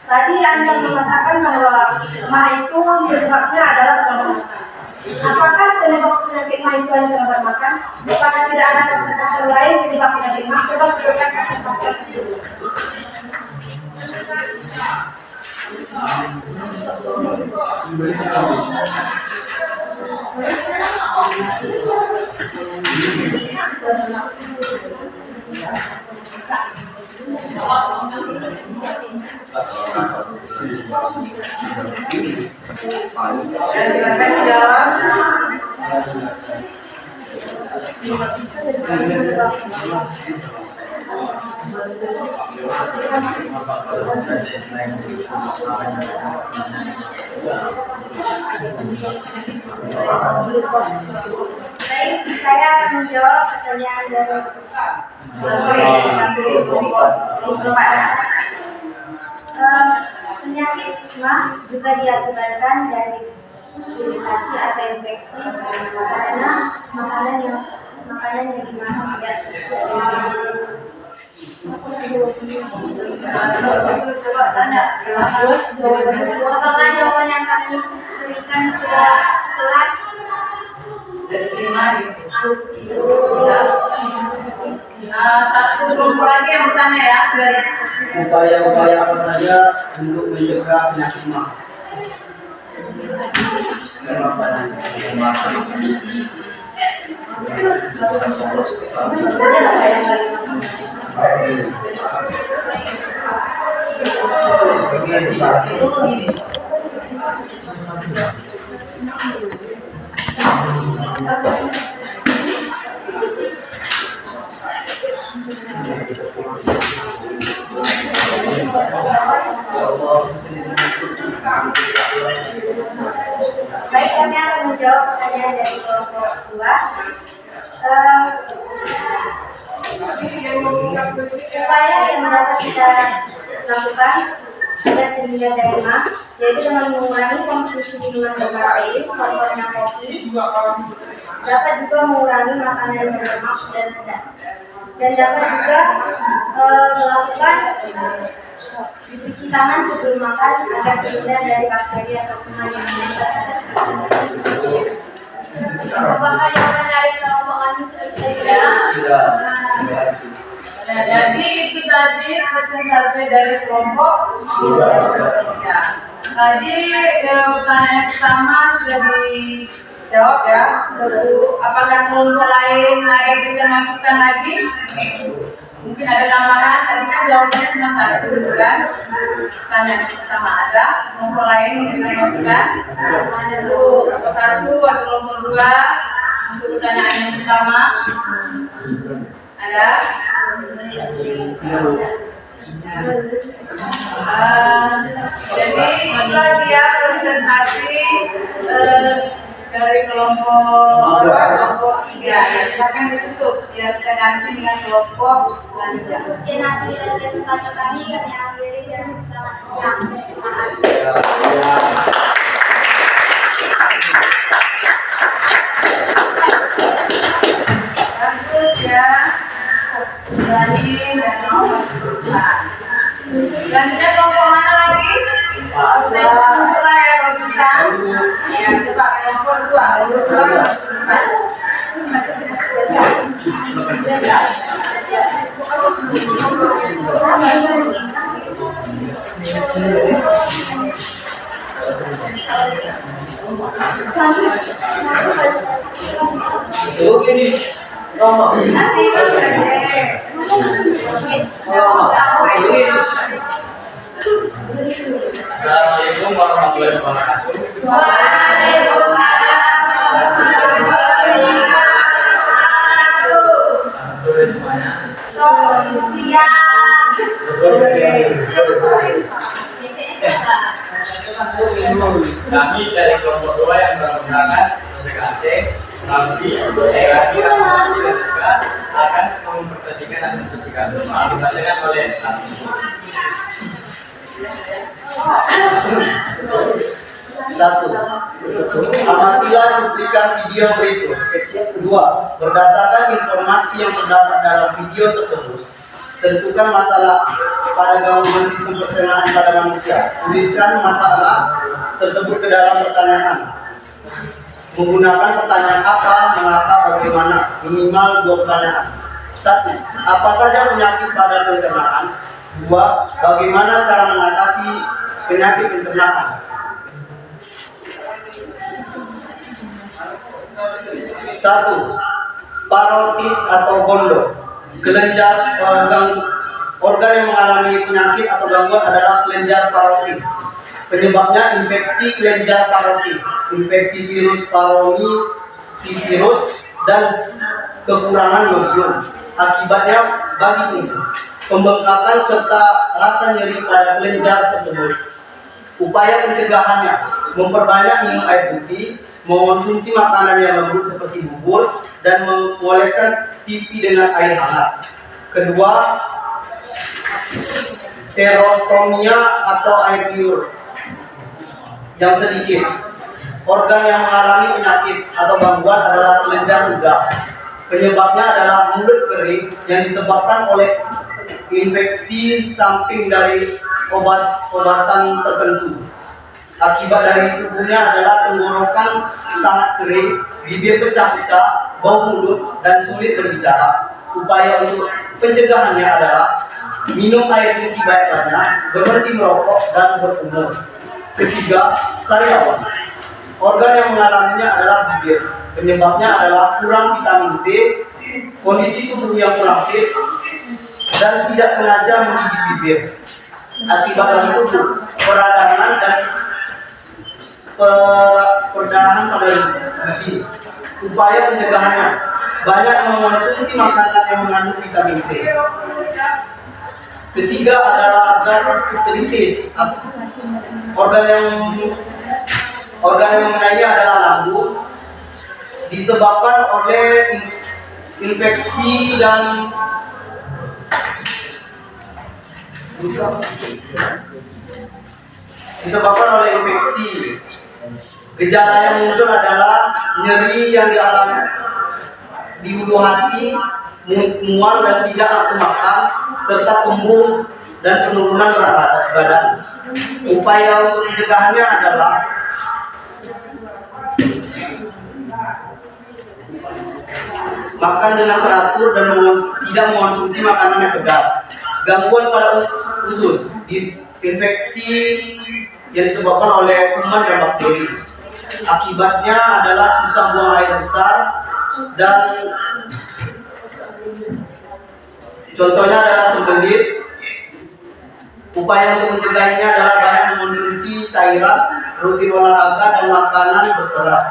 Tadi Anda mengatakan bahwa ma itu penyebabnya adalah karena makan. Apakah penyebab penyakit ma itu hanya karena makan? Apakah tidak ada faktor lain penyebab penyakit ma? Coba sebutkan faktor tersebut.
Baik, saya akan menjawab pertanyaan dari penyakit mah juga diakibatkan dari iritasi atau infeksi karena makanan yang dimakan tidak apakah jawaban yang kami berikan sudah jelas?
Satu kelompok lagi yang bertanya ya.
Upaya-upaya apa saja untuk mencegah penyakit ma?
Baik, kami akan menjawab pertanyaan dari kelompok 2. Upaya yang dapat kita lakukan agar terhindar dari ma, yaitu dengan mengurangi konsumsi minuman berkafein, contohnya kopi, dapat juga mengurangi makanan berlemak dan pedas, dan dapat juga melakukan cuci tangan sebelum makan agar terhindar dari bakteri atau kuman yang menempel pada tubuh. Apakah jawaban dari kelompok kami sudah?
Ya, jadi itu tadi presentasi dari kelompok 3. Tadi pertanyaan pertama sudah dijawab ya. Apakah kelompok lain ada berikan masukan lagi? Mungkin ada tambahan, tadi kan jawabannya cuma 1 gitu kan. Pertanyaan pertama ada, kelompok lain memberikan masukan. Kelompok 1 atau kelompok 2 untuk pertanyaan yang pertama. Ada? Jadi itulah dia presentasi dari kelompok 3. Silakan ditutup ya, kita nanti dengan kelompok selanjutnya.
Mungkin hasil dari kesempatan kami akhiri dan selamat siang. Terima kasih.
Lanjut ya. Berani dan nomor 2. Selanjutnya kelompok mana lagi? Saya tunjuk lah ya kalau bisa. Ya, coba kelompok 2. Nanti
Assalamualaikum warahmatullahi wabarakatuh. Sore semuanya. Kami dari kelompok 2 yang menggunakan PKT, kami juga akan mempresentasikan dan mendiskusikan dibacakan oleh Satu, amatilah cuplikan video berikut. Kedua, berdasarkan informasi yang terdapat dalam video tersebut, tentukan masalah pada gangguan sistem pencernaan pada manusia. Tuliskan masalah tersebut ke dalam pertanyaan. Menggunakan pertanyaan apa, mengapa, bagaimana, minimal 2 pertanyaan. 1. Apa saja penyakit pada pencernaan? 2. Bagaimana cara mengatasi penyakit pencernaan? 1. Parotis atau gondok. Kelenjar organ yang mengalami penyakit atau gangguan adalah kelenjar parotis. Penyebabnya infeksi kelenjar parotis, infeksi virus paromitivirus, dan kekurangan yodium. Akibatnya bagi tubuh, pembengkakan serta rasa nyeri pada kelenjar tersebut. Upaya pencegahannya, memperbanyak minum air putih, mengonsumsi makanan yang lembut seperti bubur, dan mengoleskan pipi dengan air hangat. Kedua, serostomia atau air liur yang sedikit. Organ yang mengalami penyakit atau gangguan adalah kelenjar ludah. Penyebabnya adalah mulut kering yang disebabkan oleh infeksi samping dari obat-obatan tertentu. Akibat dari tubuhnya adalah tenggorokan sangat kering, bibir pecah-pecah, bau mulut, dan sulit berbicara. Upaya untuk pencegahannya adalah minum air putih banyak-banyak, berhenti merokok, dan berumur. Ketiga, sariawan. Organ yang mengalaminya adalah bibir. Penyebabnya adalah kurang vitamin C, kondisi tubuh yang kurang fit, dan tidak sengaja menggigit bibir. Akibat dari itu, peradangan dan perdarahan pada besi. Upaya pencegahannya, banyak mengonsumsi makanan yang mengandung vitamin C. Ketiga adalah gastroenteritis. Organ yang mengenainya adalah lambung, disebabkan oleh infeksi dan Gejala yang muncul adalah nyeri yang dialami di ulu hati, mual dan tidak nafsu makan, serta kembung dan penurunan berat badan. Upaya untuk pencegahannya adalah makan dengan teratur dan tidak mengonsumsi makanan yang pedas, gangguan pada usus, infeksi yang disebabkan oleh kuman dan bakteri. Akibatnya adalah susah buang air besar dan contohnya adalah sembelit. Upaya untuk mencegahnya adalah banyak mengonsumsi cairan, rutin olahraga, dan makanan berserat.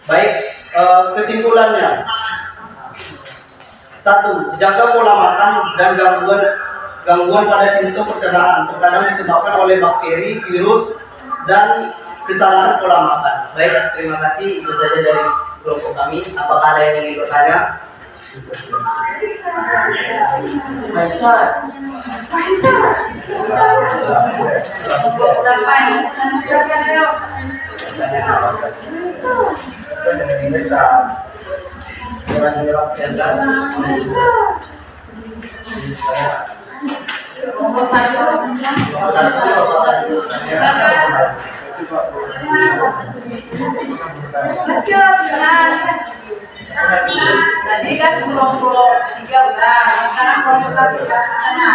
Baik, kesimpulannya. 1. Jaga pola makan dan gangguan pada sistem pencernaan, terkadang disebabkan oleh bakteri, virus, dan kesalahan pola makan. Baik, terima kasih. Itu saja dari kelompok kami. Apakah ada yang ingin bertanya?
Tadi kan kelompok 3 udah, sekarang kelompok 1 udah sana.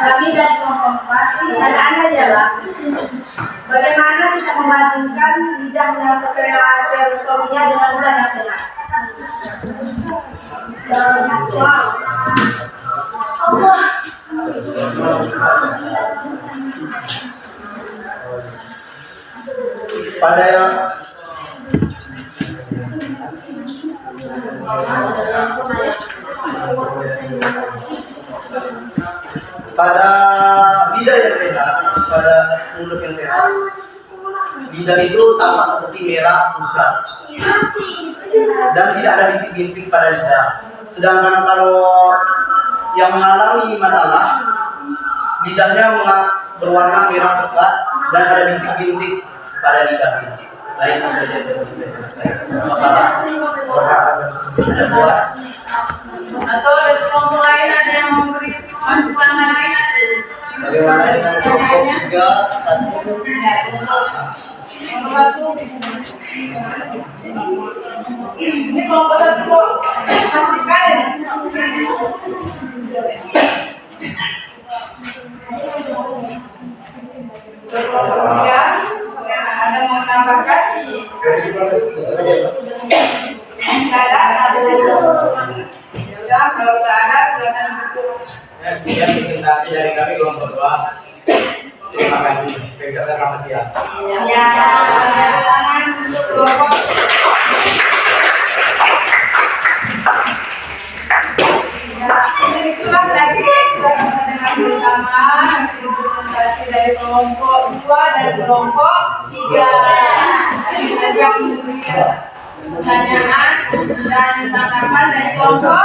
Kami dari kelompok 4, pertanyaannya adalah bagaimana kita membandingkan lidah yang terkena serostomia dengan lidah yang sehat?
Pada lidah yang sehat, pada mulut yang sehat, lidah itu tampak seperti merah pucat dan tidak ada bintik-bintik pada lidah. Sedangkan kalau yang mengalami masalah, lidahnya berwarna merah pekat dan ada bintik-bintik pada lidahnya. Baik, ada puas.
Atau dari kelompok lain ada yang memberi masukan lagi?
Bagaimana dengan kelompok 3, 1?
Ya, kelompok 1. Ini kelompok 1 kok masih kali. Kelompok 3 ada mau menambahkan? Ya, kalau nggak ada silakan tutup.
Sekian presentasi dari kami kelompok 2. Terima kasih. Selamat siang.
Ya, tangan untuk kelompok. Itulah tadi sudah kita dengar bersama hasil presentasi dari kelompok 2 dan kelompok 3. Tadi yang memberikan pertanyaan dan tanggapan dari kelompok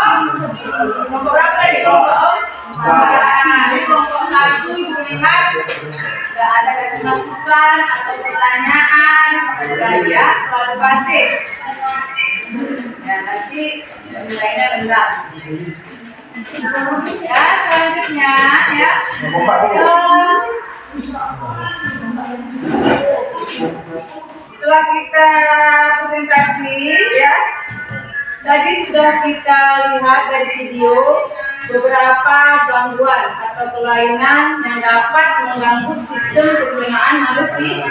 berapa tadi kelompok? Di kelompok 1 Ibu lihat tidak ada kasih masukan atau pertanyaan ya lalu pasif. Ya nanti nilainya rendah. Ya selanjutnya ya. Setelah kita presentasi ya, tadi sudah kita lihat dari video beberapa gangguan atau kelainan yang dapat mengganggu sistem pencernaan manusia.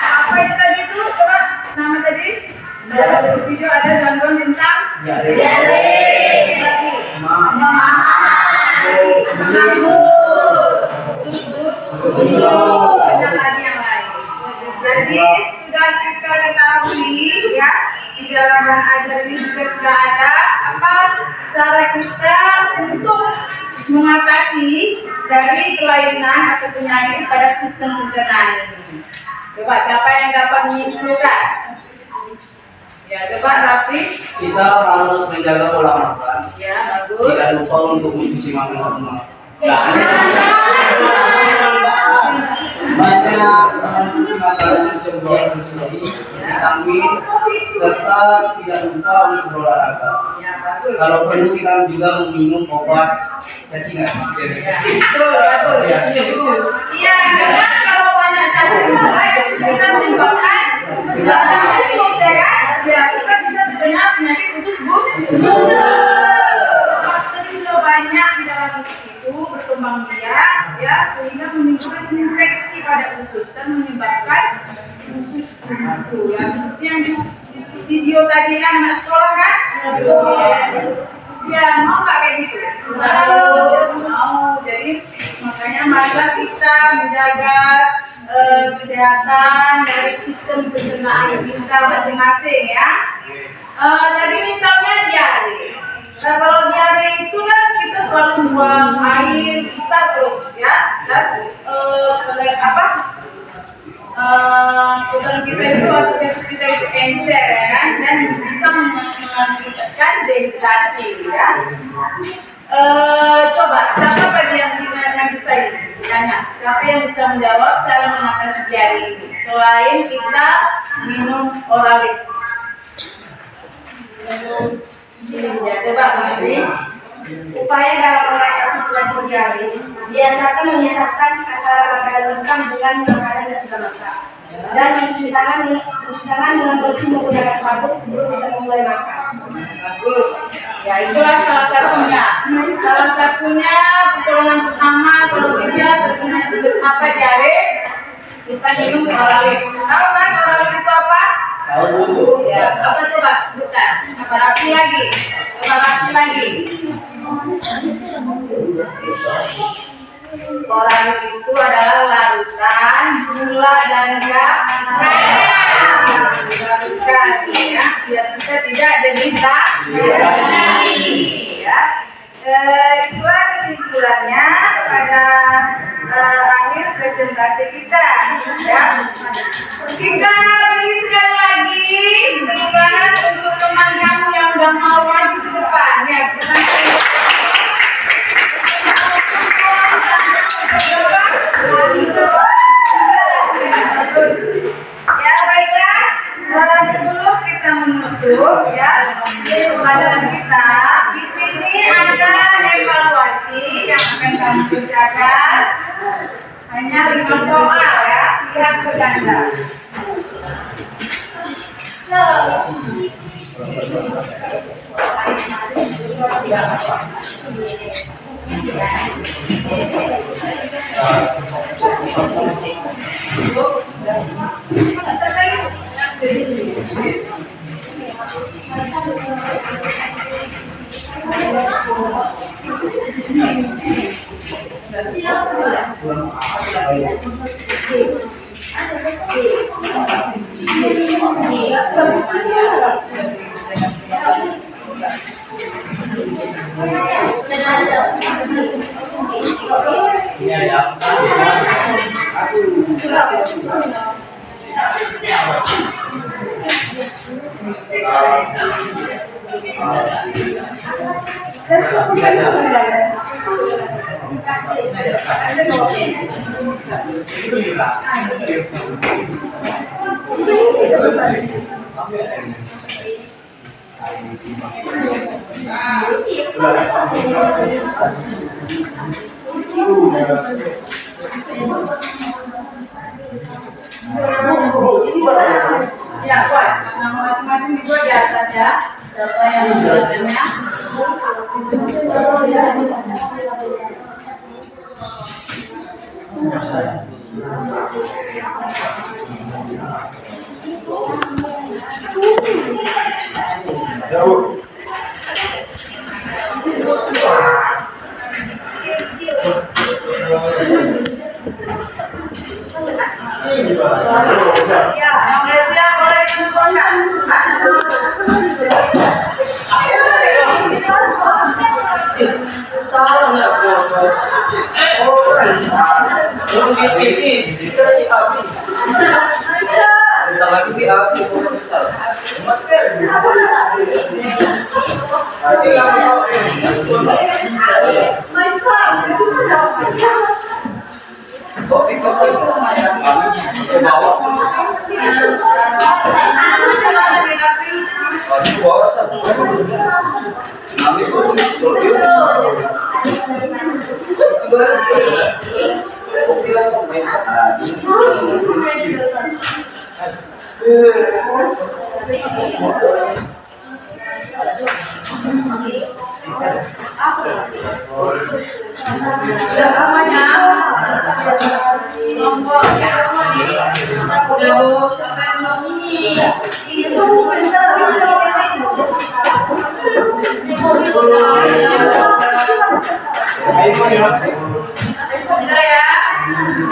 Apa itu tadi itu? Coba nama tadi? Dalam video ada gangguan tentang susu, dan lagi yang lain. Jadi sudah kita ketahui ya, di dalam bahan ajar ini juga sudah ada apa cara kita untuk mengatasi dari kelainan atau penyakit pada sistem pencernaan ini. Coba siapa yang dapat menyimpulkan? Ya, coba rapi.
Kita harus menjaga pola makan.
Ya, bagus.
Tidak lupa untuk mencuci makan semua. Banyak mencuci makanan cenderung tinggi, vitamin, serta tidak lupa untuk berolahraga.
Ya, bagus.
Kalau perlu kita juga minum obat cacingan.
Betul, bagus. Iya, karena kalau banyak cacing bisa menyebabkan usus, ya kan? Ya, kita bisa terkena penyakit usus buntu. Bakteri sudah banyak di dalam usus itu berkembang biak, ya, sehingga menimbulkan infeksi pada usus dan menyebabkan usus buntu. Ya, seperti yang di video tadi kan anak sekolah kan? Ya, mau nggak kayak gitu? Mau. Jadi makanya marilah kita menjaga kesehatan dari sistem pencernaan kita masing-masing ya. Tadi misalnya diare. Nah, kalau diare itu kan kita selalu buang air kita terus ya, dan kotoran kita itu atau feses kita itu encer ya kan, dan bisa mengakibatkan dehidrasi ya. Coba siapa tadi yang bisa ini? Tanya, siapa yang bisa menjawab cara mengatasi diare ini selain kita minum Oralik? Ya, coba nanti.
Upaya dalam mengatasi penyakit diare biasakan memisahkan antara makanan lengkap dengan makanan yang sudah masak, dan mencuci tangan dengan bersih menggunakan sabun sebelum kita memulai makan.
Bagus. Ya, itulah salah satunya. Salah satunya pertolongan pertama kalau kita terkena apa diare, kita minum Oralik. Tahu kan Oralik itu apa?
Tahu.
Ya, apa coba sebutkan? Apa rapi lagi? Coba rapi lagi. Oralik itu adalah larutan gula dan dilarutkan ya, biar kita tidak dehidrasi ya. Itulah kesimpulannya pada akhir presentasi kita ya. Kita beri sekali lagi tepuk tangan untuk teman kamu yang udah mau maju ke depan ya. Ya, baiklah. Sebelum kita menutup ya pembelajaran kita, di sini ada evaluasi yang akan kami kerjakan. Hanya 5 soal ya, lihat ke ganda. Ya, buat nama masing-masing juga di atas ya. Siapa yang menjelaskannya? Ya, yang lainnya boleh ditunjukkan.
Sebentar lagi bi aku mau besar.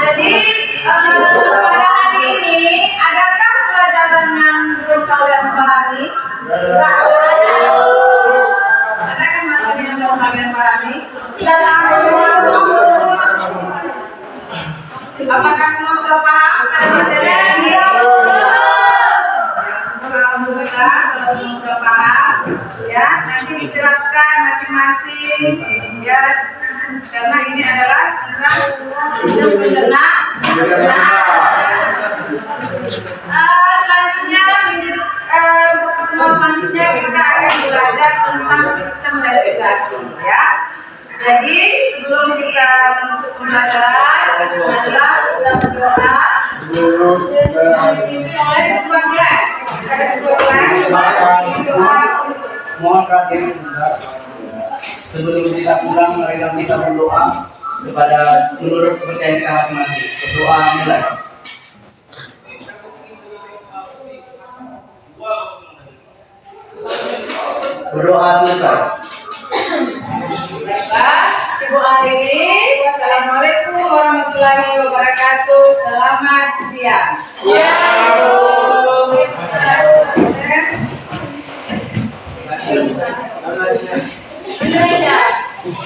Jadi pada hari ini adakah pelajaran yang belum kalian pahami? Adakah materi yang belum kalian pahami? Apakah semua sudah paham? Alhamdulillah, kalau semua sudah paham, ya nanti diterapkan masing-masing, ya. Karena ini adalah tentang bencana. Selanjutnya untuk pertemuan selanjutnya kita akan belajar tentang sistem respirasi, ya. Jadi sebelum kita menutup pembelajaran, marilah kita berdoa. Dipimpin oleh ketua kelas. Ada ketua kelas, doa penutup.
Mohon perhatian sebentar. Sebelum kita pulang, marilah kita berdoa kepada menurut kepercayaan kita masing-masing. Berdoa mulai. Berdoa selesai.
Baiklah, Ibu akhiri. Wassalamualaikum warahmatullahi wabarakatuh. Selamat siang. Siang.